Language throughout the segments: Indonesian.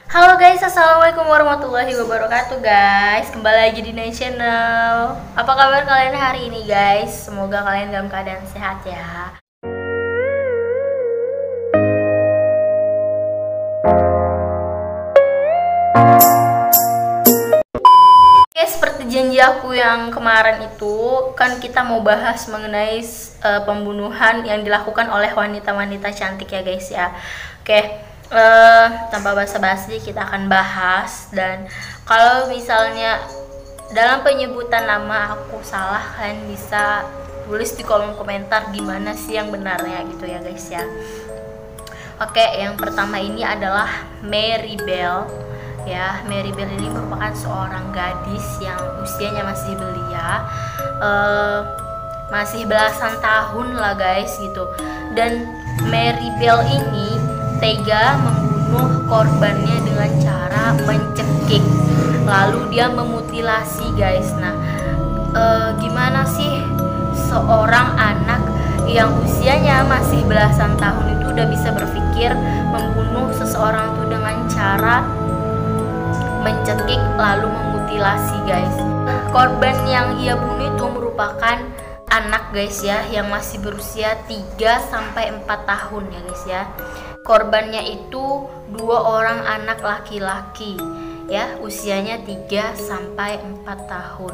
Halo guys, assalamualaikum warahmatullahi wabarakatuh guys. Kembali lagi di Nine Channel. Apa kabar kalian hari ini guys? Semoga kalian dalam keadaan sehat ya. Oke, seperti janji aku yang kemarin itu, kan kita mau bahas mengenai pembunuhan yang dilakukan oleh wanita-wanita cantik ya guys ya. Oke. Tanpa basa-basi kita akan bahas, dan kalau misalnya dalam penyebutan nama aku salah, kalian bisa tulis di kolom komentar gimana sih yang benarnya gitu ya guys ya. Oke, yang pertama ini adalah Mary Bell ya. Mary Bell ini merupakan seorang gadis yang usianya masih belia, masih belasan tahun lah guys gitu. Dan Mary Bell ini tega membunuh korbannya dengan cara mencekik, lalu dia memutilasi guys. Nah, gimana sih seorang anak yang usianya masih belasan tahun itu udah bisa berpikir membunuh seseorang itu dengan cara mencekik lalu memutilasi guys. Korban yang ia bunuh itu merupakan anak guys ya, yang masih berusia 3-4 tahun ya guys ya. Korbannya itu 2 orang anak laki-laki ya, usianya 3-4 tahun.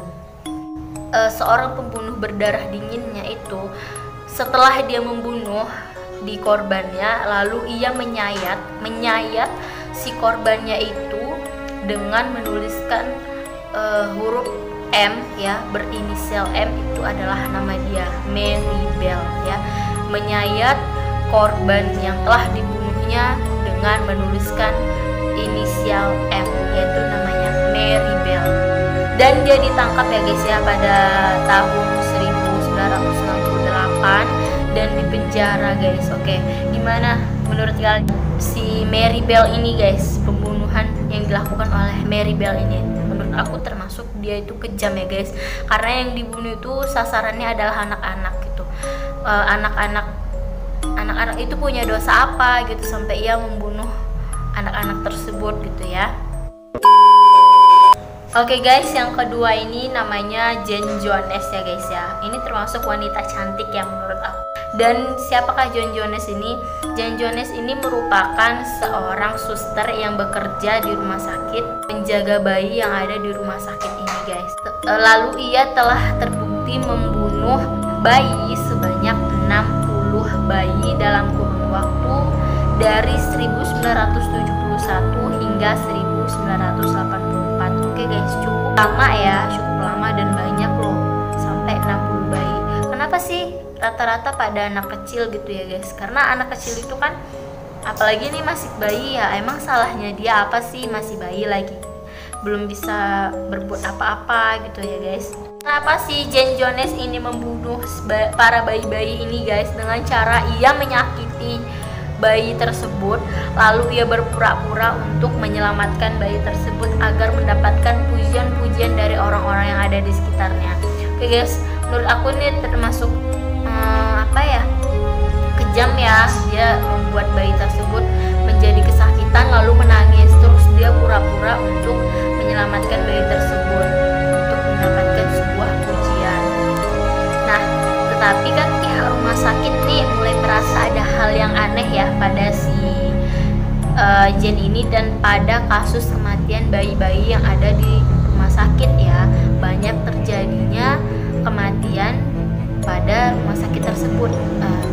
Seorang pembunuh berdarah dinginnya itu, setelah dia membunuh di korbannya, lalu ia menyayat si korbannya itu dengan menuliskan huruf M ya, berinisial M, itu adalah nama dia, Mary Bell ya. Menyayat korban yang telah dibunuhnya dengan menuliskan inisial M, yaitu namanya Mary Bell. Dan dia ditangkap ya guys ya pada tahun 1968 dan dipenjara guys. Oke, gimana menurut kalian si Mary Bell ini guys? Pembunuhan yang dilakukan oleh Mary Bell ini, menurut aku termasuk dia itu kejam ya guys, karena yang dibunuh itu sasarannya adalah anak-anak gitu. Anak-anak itu punya dosa apa gitu sampai ia membunuh anak-anak tersebut gitu ya. Oke guys, yang kedua ini namanya Jane Jones ya guys ya. Ini termasuk wanita cantik yang menurut aku. Dan siapakah Jane Jones ini? Jane Jones ini merupakan seorang suster yang bekerja di rumah sakit, penjaga bayi yang ada di rumah sakit ini guys. Lalu ia telah terbukti membunuh bayi sebanyak 60 bayi dalam kurun waktu dari 1971 hingga 1984. Oke guys, cukup lama ya, cukup lama dan banyak loh, sampai 60 bayi. Kenapa sih rata-rata pada anak kecil gitu ya guys? Karena anak kecil itu kan, apalagi nih masih bayi ya, emang salahnya dia apa sih, masih bayi lagi, belum bisa berbuat apa-apa gitu ya guys. Kenapa sih Jane Jones ini membunuh para bayi-bayi ini guys dengan cara ia menyakiti bayi tersebut, lalu ia berpura-pura untuk menyelamatkan bayi tersebut agar mendapatkan pujian-pujian dari orang-orang yang ada di sekitarnya. Oke guys, menurut aku ini termasuk kejam ya. Dia membuat bayi tersebut menjadi kesakitan lalu menangis, terus dia pura-pura untuk menyelamatkan bayi tersebut untuk mendapatkan sebuah pujian. Nah, tetapi kan pihak rumah sakit nih mulai merasa ada hal yang aneh ya pada si Jane ini dan pada kasus kematian bayi-bayi yang ada di rumah sakit ya. Banyak terjadinya kematian pada rumah sakit tersebut,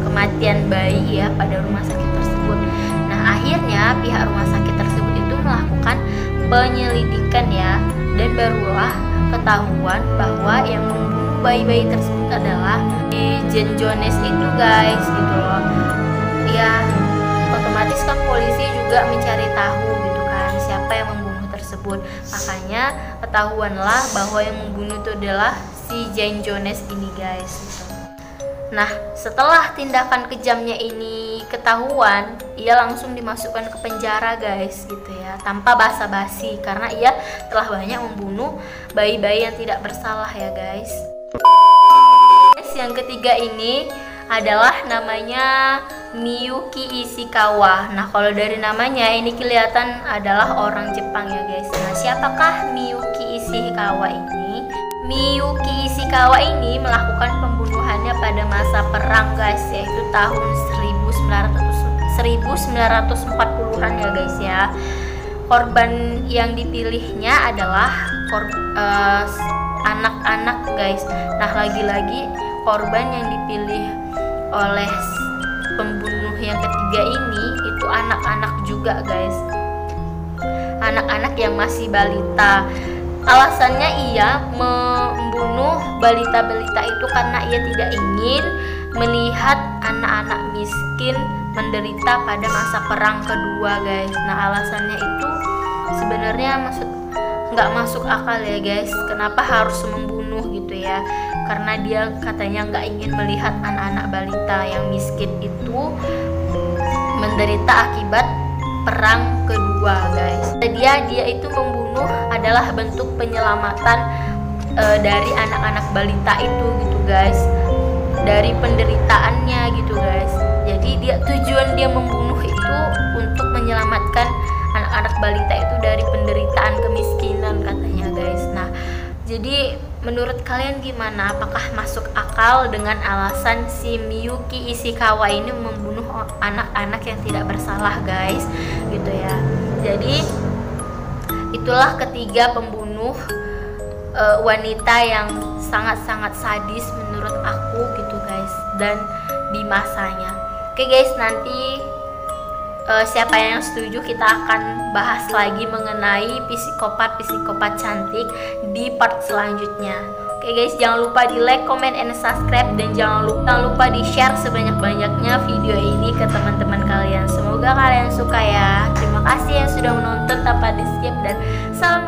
kematian bayi ya pada rumah sakit tersebut. Nah, akhirnya pihak rumah sakit tersebut itu melakukan penyelidikan ya, dan barulah ketahuan bahwa yang membunuh bayi-bayi tersebut adalah Jane Jones itu guys gitu loh. Ya, otomatis kan polisi juga mencari tahu gitu kan siapa yang membunuh tersebut. Makanya ketahuanlah bahwa yang membunuh itu adalah si Jane Jones ini guys gitu. Nah, setelah tindakan kejamnya ini ketahuan, ia langsung dimasukkan ke penjara guys gitu ya, tanpa basa-basi, karena ia telah banyak membunuh bayi-bayi yang tidak bersalah ya guys. Yang ketiga ini adalah namanya Miyuki Ishikawa. Nah, kalau dari namanya ini kelihatan adalah orang Jepang ya guys. Nah, siapakah Miyuki Ishikawa ini? Miyuki Ishikawa ini melakukan pembunuhannya pada masa perang guys, yaitu tahun 1940-an ya guys ya. Korban yang dipilihnya adalah anak-anak guys. Nah, lagi-lagi korban yang dipilih oleh pembunuh yang ketiga ini itu anak-anak juga guys, anak-anak yang masih balita. Alasannya ia membunuh balita-balita itu karena ia tidak ingin melihat anak-anak miskin menderita pada masa perang kedua guys. Nah, alasannya itu sebenarnya nggak masuk akal ya guys, kenapa harus membunuh gitu ya, karena dia katanya nggak ingin melihat anak-anak balita yang miskin itu menderita akibat perang kedua guys. Dia itu membunuh adalah bentuk penyelamatan dari anak-anak balita itu gitu guys, dari penderitaannya gitu guys. Jadi tujuan dia membunuh itu untuk menyelamatkan anak-anak balita itu dari penderitaan kemiskinan katanya guys. Nah, jadi menurut kalian gimana? Apakah masuk akal dengan alasan si Miyuki Ishikawa ini membunuh anak-anak yang tidak bersalah guys, gitu ya. Jadi itulah ketiga pembunuh wanita yang sangat-sangat sadis menurut aku gitu guys, dan di masanya. Oke guys, nanti siapa yang setuju kita akan bahas lagi mengenai psikopat cantik di part selanjutnya. Oke guys, jangan lupa di like, comment, and subscribe, dan jangan lupa di share sebanyak-banyaknya video ini ke teman-teman kalian. Semoga kalian suka ya. Terima kasih yang sudah menonton tanpa di skip, dan salam